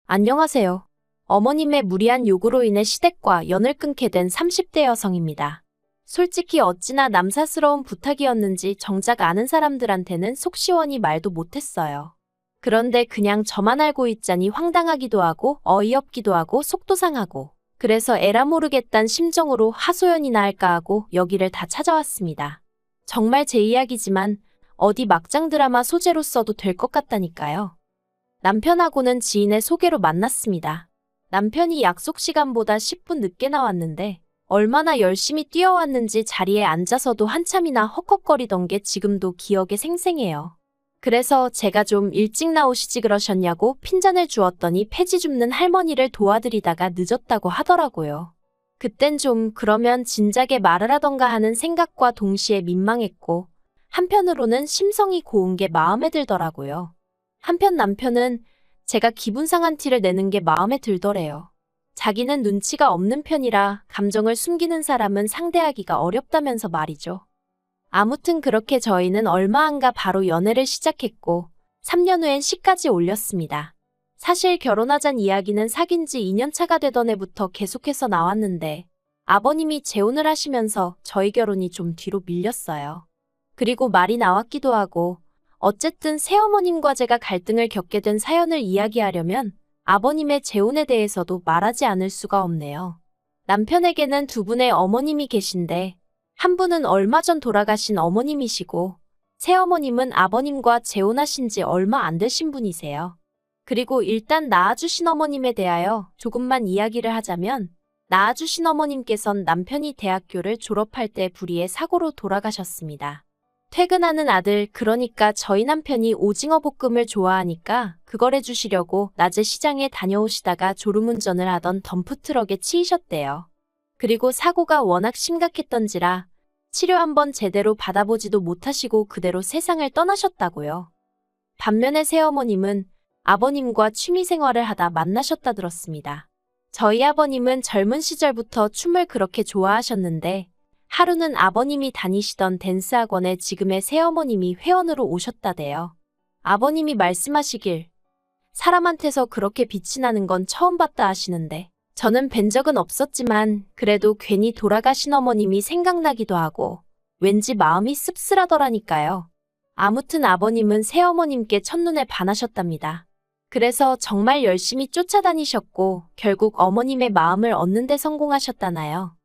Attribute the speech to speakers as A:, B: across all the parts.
A: 안녕하세요. 어머님의 무리한 요구로 인해 시댁과 연을 끊게 된 30대 여성입니다. 솔직히 어찌나 남사스러운 부탁이었는지 정작 아는 사람들한테는 속 시원히 말도 못했어요. 그런데 그냥 저만 알고 있자니 황당하기도 하고 어이없기도 하고 속도 상하고 그래서 에라 모르겠단 심정으로 하소연이나 할까 하고 여기를 다 찾아왔습니다. 정말 제 이야기지만 어디 막장 드라마 소재로 써도 될 것 같다니까요. 남편하고는 지인의 소개로 만났습니다. 남편이 약속 시간보다 10분 늦게 나왔는데 얼마나 열심히 뛰어왔는지 자리에 앉아서도 한참이나 헉헉거리던 게 지금도 기억에 생생해요. 그래서 제가 좀 일찍 나오시지 그러셨냐고 핀잔을 주었더니 폐지 줍는 할머니를 도와드리다가 늦었다고 하더라고요. 그땐 좀 그러면 진작에 말을 하던가 하는 생각과 동시에 민망했고 한편으로는 심성이 고운 게 마음에 들더라고요. 한편 남편은 제가 기분 상한 티를 내는 게 마음에 들더래요. 자기는 눈치가 없는 편이라 감정을 숨기는 사람은 상대하기가 어렵다면서 말이죠. 아무튼 그렇게 저희는 얼마 안 가 바로 연애를 시작했고 3년 후엔 시까지 올렸습니다. 사실 결혼하잔 이야기는 사귄 지 2년 차가 되던 해부터 계속해서 나왔는데 아버님이 재혼을 하시면서 저희 결혼이 좀 뒤로 밀렸어요. 그리고 말이 나왔기도 하고 어쨌든 새어머님과 제가 갈등을 겪게 된 사연을 이야기하려면 아버님의 재혼에 대해서도 말하지 않을 수가 없네요. 남편에게는 두 분의 어머님이 계신데 한 분은 얼마 전 돌아가신 어머님이시고 새어머님은 아버님과 재혼하신 지 얼마 안 되신 분이세요. 그리고 일단 낳아주신 어머님에 대하여 조금만 이야기를 하자면 낳아주신 어머님께선 남편이 대학교를 졸업할 때 불의의 사고로 돌아가셨습니다. 퇴근하는 아들, 그러니까 저희 남편이 오징어 볶음을 좋아하니까 그걸 해주시려고 낮에 시장에 다녀오시다가 졸음운전을 하던 덤프트럭에 치이셨대요. 그리고 사고가 워낙 심각했던지라 치료 한번 제대로 받아보지도 못하시고 그대로 세상을 떠나셨다고요. 반면에 새어머님은 아버님과 취미생활을 하다 만나셨다 들었습니다. 저희 아버님은 젊은 시절부터 춤을 그렇게 좋아하셨는데 하루는 아버님이 다니시던 댄스 학원에 지금의 새어머님이 회원으로 오셨다대요. 아버님이 말씀하시길 사람한테서 그렇게 빛이 나는 건 처음 봤다 하시는데 저는 뵌 적은 없었지만 그래도 괜히 돌아가신 어머님이 생각나기도 하고 왠지 마음이 씁쓸하더라니까요. 아무튼 아버님은 새어머님께 첫눈에 반하셨답니다. 그래서 정말 열심히 쫓아다니셨고 결국 어머님의 마음을 얻는 데 성공하셨다나요.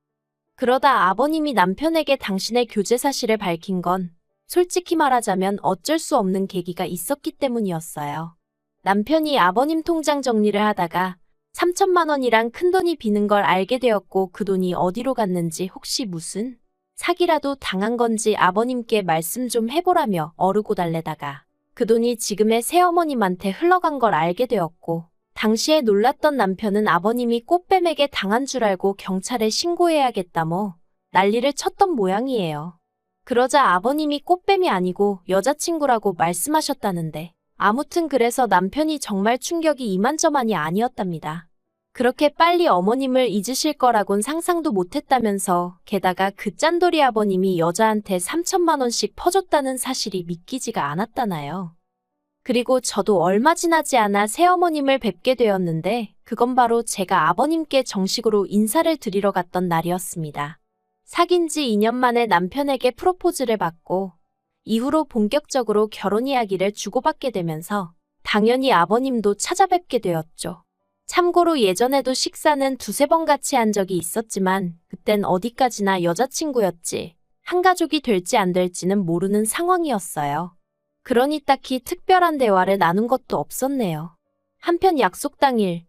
A: 그러다 아버님이 남편에게 당신의 교제 사실을 밝힌 건 솔직히 말하자면 어쩔 수 없는 계기가 있었기 때문이었어요. 남편이 아버님 통장 정리를 하다가 3천만 원이란 큰돈이 비는 걸 알게 되었고 그 돈이 어디로 갔는지 혹시 무슨 사기라도 당한 건지 아버님께 말씀 좀 해보라며 어르고 달래다가 그 돈이 지금의 새어머님한테 흘러간 걸 알게 되었고 당시에 놀랐던 남편은 아버님이 꽃뱀에게 당한 줄 알고 경찰에 신고해야겠다 뭐 난리를 쳤던 모양이에요. 그러자 아버님이 꽃뱀이 아니고 여자친구라고 말씀하셨다는데 아무튼 그래서 남편이 정말 충격이 이만저만이 아니었답니다. 그렇게 빨리 어머님을 잊으실 거라곤 상상도 못했다면서 게다가 그 짠돌이 아버님이 여자한테 3천만 원씩 퍼줬다는 사실이 믿기지가 않았다나요. 그리고 저도 얼마 지나지 않아 새어머님을 뵙게 되었는데 그건 바로 제가 아버님께 정식으로 인사를 드리러 갔던 날이었습니다. 사귄 지 2년 만에 남편에게 프로포즈를 받고 이후로 본격적으로 결혼 이야기를 주고받게 되면서 당연히 아버님도 찾아뵙게 되었죠. 참고로 예전에도 식사는 두세 번 같이 한 적이 있었지만 그땐 어디까지나 여자친구였지 한 가족이 될지 안 될지는 모르는 상황이었어요. 그러니 딱히 특별한 대화를 나눈 것도 없었네요. 한편 약속 당일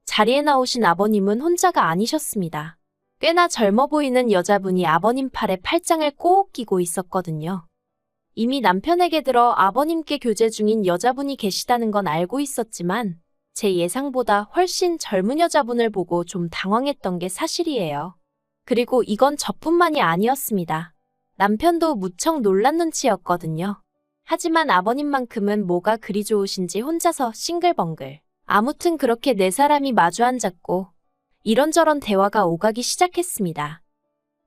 A: 자리에 나오신 아버님은 혼자가 아니셨습니다. 꽤나 젊어 보이는 여자분이 아버님 팔에 팔짱을 꼭 끼고 있었거든요. 이미 남편에게 들어 아버님께 교제 중인 여자분이 계시다는 건 알고 있었지만 제 예상보다 훨씬 젊은 여자분을 보고 좀 당황했던 게 사실이에요. 그리고 이건 저뿐만이 아니었습니다. 남편도 무척 놀란 눈치였거든요. 하지만 아버님만큼은 뭐가 그리 좋으신지 혼자서 싱글벙글. 아무튼 그렇게 네 사람이 마주 앉았고 이런저런 대화가 오가기 시작했습니다.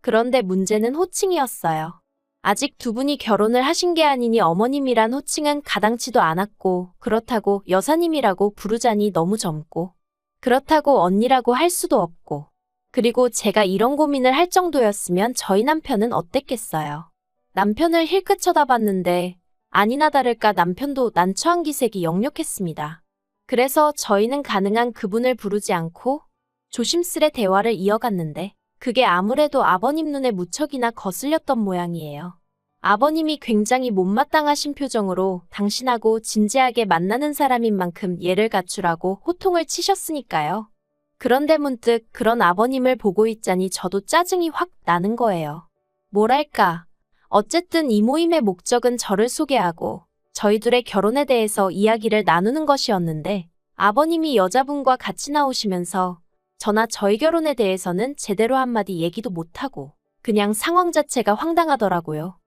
A: 그런데 문제는 호칭이었어요. 아직 두 분이 결혼을 하신 게 아니니 어머님이란 호칭은 가당치도 않았고, 그렇다고 여사님이라고 부르자니 너무 젊고, 그렇다고 언니라고 할 수도 없고, 그리고 제가 이런 고민을 할 정도였으면 저희 남편은 어땠겠어요. 남편을 힐끗 쳐다봤는데 아니나 다를까 남편도 난처한 기색이 역력했습니다. 그래서 저희는 가능한 그분을 부르지 않고 조심스레 대화를 이어갔는데 그게 아무래도 아버님 눈에 무척이나 거슬렸던 모양이에요. 아버님이 굉장히 못마땅하신 표정으로 당신하고 진지하게 만나는 사람인 만큼 예를 갖추라고 호통을 치셨으니까요. 그런데 문득 그런 아버님을 보고 있자니 저도 짜증이 확 나는 거예요. 뭐랄까. 어쨌든 이 모임의 목적은 저를 소개하고 저희 둘의 결혼에 대해서 이야기를 나누는 것이었는데 아버님이 여자분과 같이 나오시면서 저나 저희 결혼에 대해서는 제대로 한마디 얘기도 못하고 그냥 상황 자체가 황당하더라고요.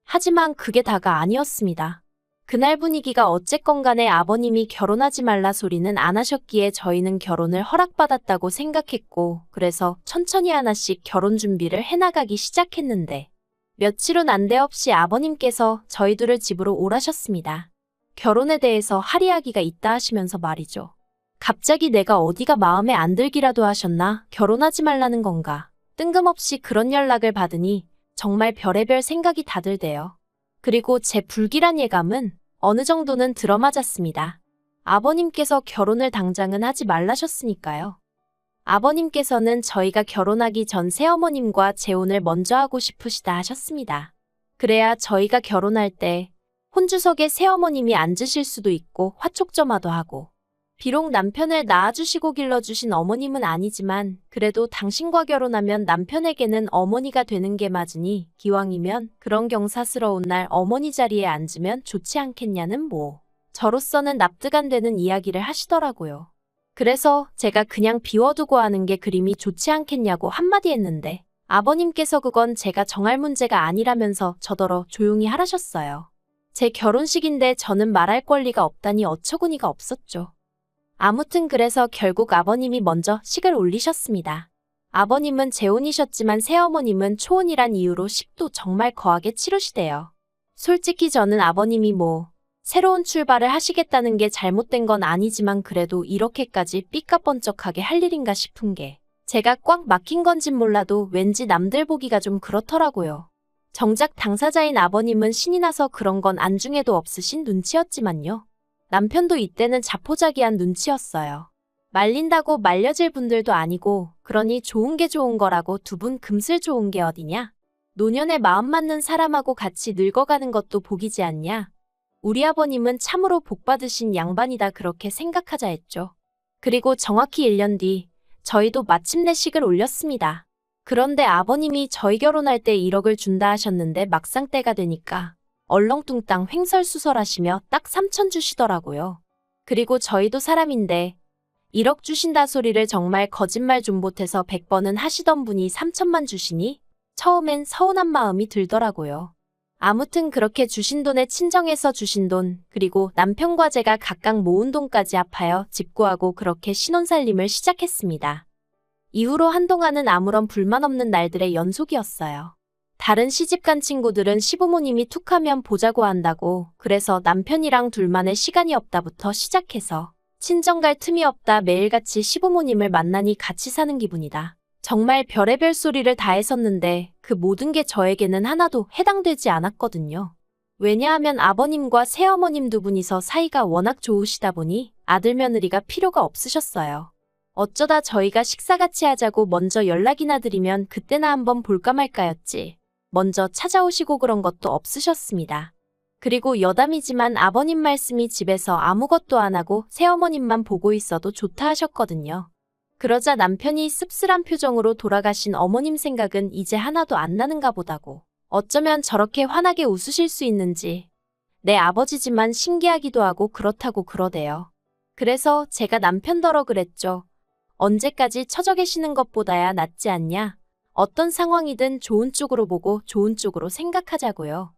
A: 하지만 그게 다가 아니었습니다. 그날 분위기가 어쨌건 간에 아버님이 결혼하지 말라 소리는 안 하셨기에 저희는 결혼을 허락받았다고 생각했고 그래서 천천히 하나씩 결혼 준비를 해나가기 시작했는데 며칠 후 난데없이 아버님께서 저희 둘을 집으로 오라셨습니다. 결혼에 대해서 할 이야기가 있다 하시면서 말이죠. 갑자기 내가 어디가 마음에 안 들기라도 하셨나? 결혼하지 말라는 건가? 뜬금없이 그런 연락을 받으니 정말 별의별 생각이 다 들대요. 그리고 제 불길한 예감은 어느 정도는 들어맞았습니다. 아버님께서 결혼을 당장은 하지 말라셨으니까요. 아버님께서는 저희가 결혼하기 전 새어머님과 재혼을 먼저 하고 싶으시다 하셨습니다. 그래야 저희가 결혼할 때 혼주석에 새어머님이 앉으실 수도 있고 화촉점화도 하고 비록 남편을 낳아주시고 길러주신 어머님은 아니지만 그래도 당신과 결혼하면 남편에게는 어머니가 되는 게 맞으니 기왕이면 그런 경사스러운 날 어머니 자리에 앉으면 좋지 않겠냐는 저로서는 납득 안 되는 이야기를 하시더라고요. 그래서 제가 그냥 비워두고 하는 게 그림이 좋지 않겠냐고 한마디 했는데 아버님께서 그건 제가 정할 문제가 아니라면서 저더러 조용히 하라셨어요. 제 결혼식인데 저는 말할 권리가 없다니 어처구니가 없었죠. 아무튼 그래서 결국 아버님이 먼저 식을 올리셨습니다. 아버님은 재혼이셨지만 새어머님은 초혼이란 이유로 식도 정말 거하게 치르시대요. 솔직히 저는 아버님이 새로운 출발을 하시겠다는 게 잘못된 건 아니지만 그래도 이렇게까지 삐까뻔쩍하게 할 일인가 싶은 게 제가 꽉 막힌 건진 몰라도 왠지 남들 보기가 좀 그렇더라고요. 정작 당사자인 아버님은 신이 나서 그런 건 안중에도 없으신 눈치였지만요. 남편도 이때는 자포자기한 눈치였어요. 말린다고 말려질 분들도 아니고 그러니 좋은 게 좋은 거라고 두 분 금슬 좋은 게 어디냐? 노년에 마음 맞는 사람하고 같이 늙어가는 것도 복이지 않냐? 우리 아버님은 참으로 복받으신 양반이다 그렇게 생각하자 했죠. 그리고 정확히 1년 뒤 저희도 마침내 식을 올렸습니다. 그런데 아버님이 저희 결혼할 때 1억을 준다 하셨는데 막상 때가 되니까 얼렁뚱땅 횡설수설하시며 딱 3천 주시더라고요. 그리고 저희도 사람인데 1억 주신다 소리를 정말 거짓말 좀 보태서 100번은 하시던 분이 3천만 주시니 처음엔 서운한 마음이 들더라고요. 아무튼 그렇게 주신 돈에 친정에서 주신 돈, 그리고 남편과 제가 각각 모은 돈까지 합하여 집 구하고 그렇게 신혼살림을 시작했습니다. 이후로 한동안은 아무런 불만 없는 날들의 연속이었어요. 다른 시집간 친구들은 시부모님이 툭하면 보자고 한다고 그래서 남편이랑 둘만의 시간이 없다부터 시작해서 친정 갈 틈이 없다 매일같이 시부모님을 만나니 같이 사는 기분이다. 정말 별의별 소리를 다 했었는데 그 모든 게 저에게는 하나도 해당되지 않았거든요. 왜냐하면 아버님과 새어머님 두 분이서 사이가 워낙 좋으시다 보니 아들 며느리가 필요가 없으셨어요. 어쩌다 저희가 식사 같이 하자고 먼저 연락이나 드리면 그때나 한번 볼까 말까였지. 먼저 찾아오시고 그런 것도 없으셨습니다. 그리고 여담이지만 아버님 말씀이 집에서 아무것도 안 하고 새어머님만 보고 있어도 좋다 하셨거든요. 그러자 남편이 씁쓸한 표정으로 돌아가신 어머님 생각은 이제 하나도 안 나는가 보다고. 어쩌면 저렇게 환하게 웃으실 수 있는지. 내 아버지지만 신기하기도 하고 그렇다고 그러대요. 그래서 제가 남편더러 그랬죠. 언제까지 처져 계시는 것보다야 낫지 않냐. 어떤 상황이든 좋은 쪽으로 보고 좋은 쪽으로 생각하자고요.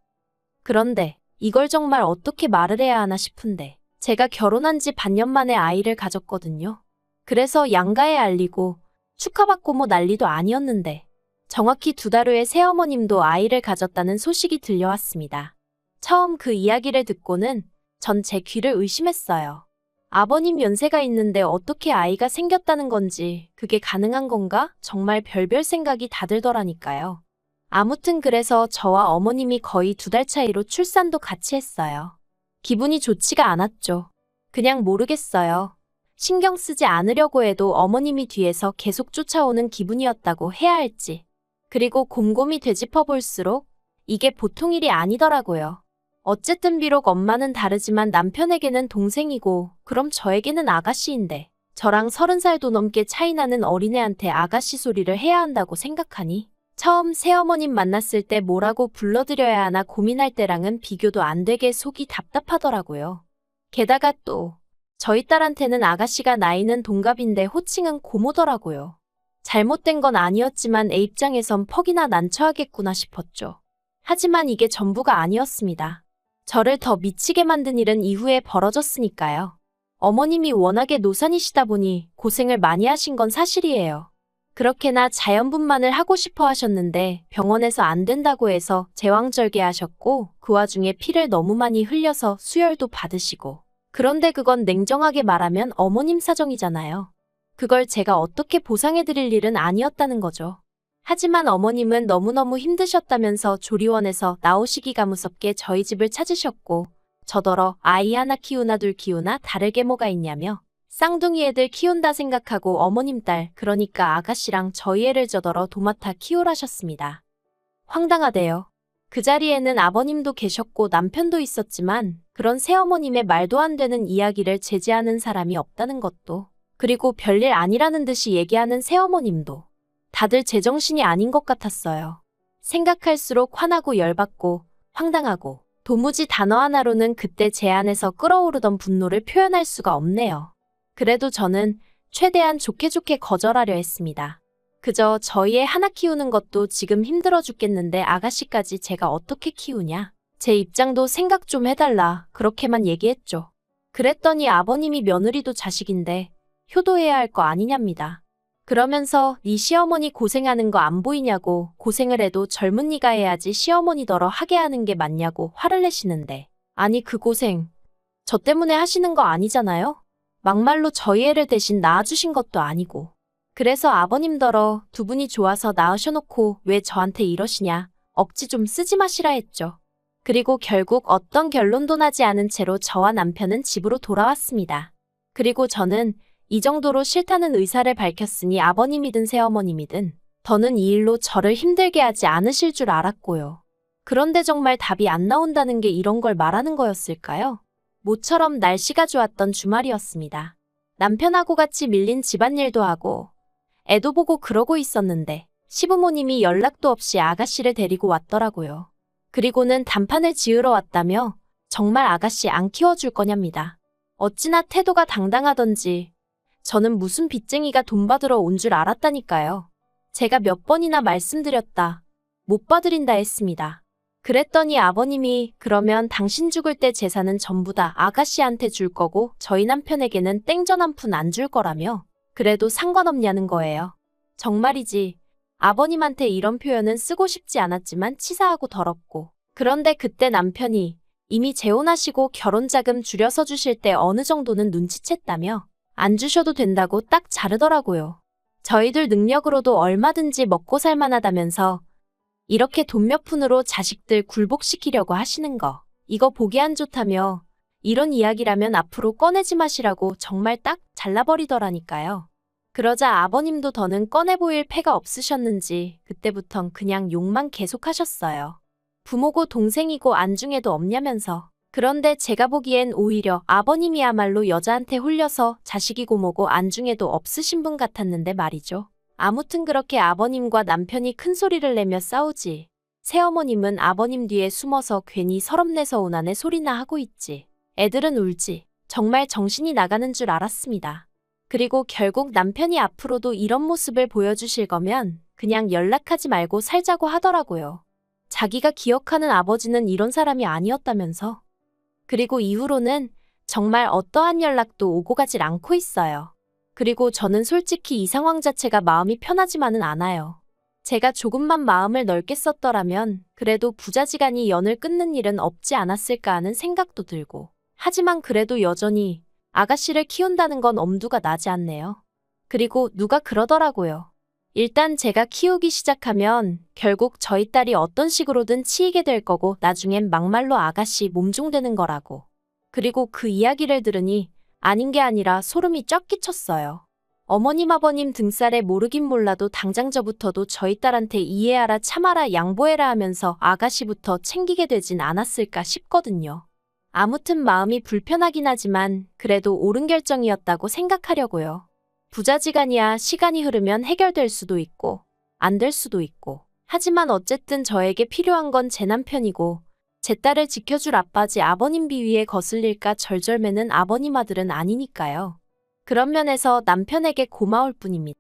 A: 그런데 이걸 정말 어떻게 말을 해야 하나 싶은데 제가 결혼한 지 반년 만에 아이를 가졌거든요. 그래서 양가에 알리고 축하받고 난리도 아니었는데 정확히 2달 후에 새어머님도 아이를 가졌다는 소식이 들려왔습니다. 처음 그 이야기를 듣고는 전 제 귀를 의심했어요. 아버님 연세가 있는데 어떻게 아이가 생겼다는 건지, 그게 가능한 건가? 정말 별별 생각이 다 들더라니까요. 아무튼 그래서 저와 어머님이 거의 2달 차이로 출산도 같이 했어요. 기분이 좋지가 않았죠. 그냥 모르겠어요. 신경 쓰지 않으려고 해도 어머님이 뒤에서 계속 쫓아오는 기분이었다고 해야 할지. 그리고 곰곰이 되짚어 볼수록 이게 보통 일이 아니더라고요. 어쨌든 비록 엄마는 다르지만 남편에게는 동생이고, 그럼 저에게는 아가씨인데, 저랑 30살도 넘게 차이 나는 어린애한테 아가씨 소리를 해야 한다고 생각하니 처음 새어머님 만났을 때 뭐라고 불러드려야 하나 고민할 때랑은 비교도 안 되게 속이 답답하더라고요. 게다가 또 저희 딸한테는 아가씨가 나이는 동갑인데 호칭은 고모더라고요. 잘못된 건 아니었지만 애 입장에선 퍽이나 난처하겠구나 싶었죠. 하지만 이게 전부가 아니었습니다. 저를 더 미치게 만든 일은 이후에 벌어졌으니까요. 어머님이 워낙에 노산이시다 보니 고생을 많이 하신 건 사실이에요. 그렇게나 자연분만을 하고 싶어 하셨는데 병원에서 안 된다고 해서 제왕절개하셨고, 그 와중에 피를 너무 많이 흘려서 수혈도 받으시고. 그런데 그건 냉정하게 말하면 어머님 사정이잖아요. 그걸 제가 어떻게 보상해드릴 일은 아니었다는 거죠. 하지만 어머님은 너무너무 힘드셨다면서 조리원에서 나오시기가 무섭게 저희 집을 찾으셨고, 저더러 아이 하나 키우나 둘 키우나 다르게 뭐가 있냐며 쌍둥이 애들 키운다 생각하고 어머님 딸, 그러니까 아가씨랑 저희 애를 저더러 도맡아 키우라셨습니다. 황당하대요. 그 자리에는 아버님도 계셨고 남편도 있었지만 그런 새어머님의 말도 안 되는 이야기를 제지하는 사람이 없다는 것도, 그리고 별일 아니라는 듯이 얘기하는 새어머님도 다들 제정신이 아닌 것 같았어요. 생각할수록 화나고 열받고 황당하고, 도무지 단어 하나로는 그때 제 안에서 끓어오르던 분노를 표현할 수가 없네요. 그래도 저는 최대한 좋게 거절하려 했습니다. 그저 저희 애 하나 키우는 것도 지금 힘들어 죽겠는데 아가씨까지 제가 어떻게 키우냐. 제 입장도 생각 좀 해달라, 그렇게만 얘기했죠. 그랬더니 아버님이 며느리도 자식인데 효도해야 할 거 아니냐입니다. 그러면서 네 시어머니 고생하는 거 안 보이냐고, 고생을 해도 젊은 네가 해야지 시어머니더러 하게 하는 게 맞냐고 화를 내시는데, 아니 그 고생 저 때문에 하시는 거 아니잖아요? 막말로 저희 애를 대신 낳아주신 것도 아니고. 그래서 아버님더러 두 분이 좋아서 낳으셔놓고 왜 저한테 이러시냐, 억지 좀 쓰지 마시라 했죠. 그리고 결국 어떤 결론도 나지 않은 채로 저와 남편은 집으로 돌아왔습니다. 그리고 저는 이 정도로 싫다는 의사를 밝혔으니 아버님이든 새어머님이든 더는 이 일로 저를 힘들게 하지 않으실 줄 알았고요. 그런데 정말 답이 안 나온다는 게 이런 걸 말하는 거였을까요? 모처럼 날씨가 좋았던 주말이었습니다. 남편하고 같이 밀린 집안일도 하고 애도 보고 그러고 있었는데 시부모님이 연락도 없이 아가씨를 데리고 왔더라고요. 그리고는 단판을 지으러 왔다며 정말 아가씨 안 키워줄 거냐입니다. 어찌나 태도가 당당하던지 저는 무슨 빚쟁이가 돈 받으러 온 줄 알았다니까요. 제가 몇 번이나 말씀드렸다, 못 봐드린다 했습니다. 그랬더니 아버님이 그러면 당신 죽을 때 재산은 전부 다 아가씨한테 줄 거고 저희 남편에게는 땡전 한 푼 안 줄 거라며 그래도 상관없냐는 거예요. 정말이지 아버님한테 이런 표현은 쓰고 싶지 않았지만 치사하고 더럽고, 그런데 그때 남편이 이미 재혼하시고 결혼자금 줄여서 주실 때 어느 정도는 눈치챘다며 안 주셔도 된다고 딱 자르더라고요. 저희들 능력으로도 얼마든지 먹고 살만하다면서 이렇게 돈 몇 푼으로 자식들 굴복시키려고 하시는 거, 이거 보기 안 좋다며 이런 이야기라면 앞으로 꺼내지 마시라고 정말 딱 잘라버리더라니까요. 그러자 아버님도 더는 꺼내 보일 패가 없으셨는지 그때부턴 그냥 욕만 계속하셨어요. 부모고 동생이고 안중에도 없냐면서. 그런데 제가 보기엔 오히려 아버님이야말로 여자한테 홀려서 자식이고 뭐고 안중에도 없으신 분 같았는데 말이죠. 아무튼 그렇게 아버님과 남편이 큰 소리를 내며 싸우지, 새어머님은 아버님 뒤에 숨어서 괜히 서럽내서 오나네 소리나 하고 있지, 애들은 울지, 정말 정신이 나가는 줄 알았습니다. 그리고 결국 남편이 앞으로도 이런 모습을 보여주실 거면 그냥 연락하지 말고 살자고 하더라고요. 자기가 기억하는 아버지는 이런 사람이 아니었다면서. 그리고 이후로는 정말 어떠한 연락도 오고 가질 않고 있어요. 그리고 저는 솔직히 이 상황 자체가 마음이 편하지만은 않아요. 제가 조금만 마음을 넓게 썼더라면 그래도 부자지간이 연을 끊는 일은 없지 않았을까 하는 생각도 들고. 하지만 그래도 여전히 아가씨를 키운다는 건 엄두가 나지 않네요. 그리고 누가 그러더라고요. 일단 제가 키우기 시작하면 결국 저희 딸이 어떤 식으로든 치이게 될 거고 나중엔 막말로 아가씨 몸종되는 거라고. 그리고 그 이야기를 들으니 아닌 게 아니라 소름이 쫙 끼쳤어요. 어머님 아버님 등살에 모르긴 몰라도 당장 저부터도 저희 딸한테 이해하라 참아라 양보해라 하면서 아가씨부터 챙기게 되진 않았을까 싶거든요. 아무튼 마음이 불편하긴 하지만 그래도 옳은 결정이었다고 생각하려고요. 부자지간이야 시간이 흐르면 해결될 수도 있고 안 될 수도 있고. 하지만 어쨌든 저에게 필요한 건 제 남편이고 제 딸을 지켜줄 아빠지 아버님 비위에 거슬릴까 절절매는 아버님 아들은 아니니까요. 그런 면에서 남편에게 고마울 뿐입니다.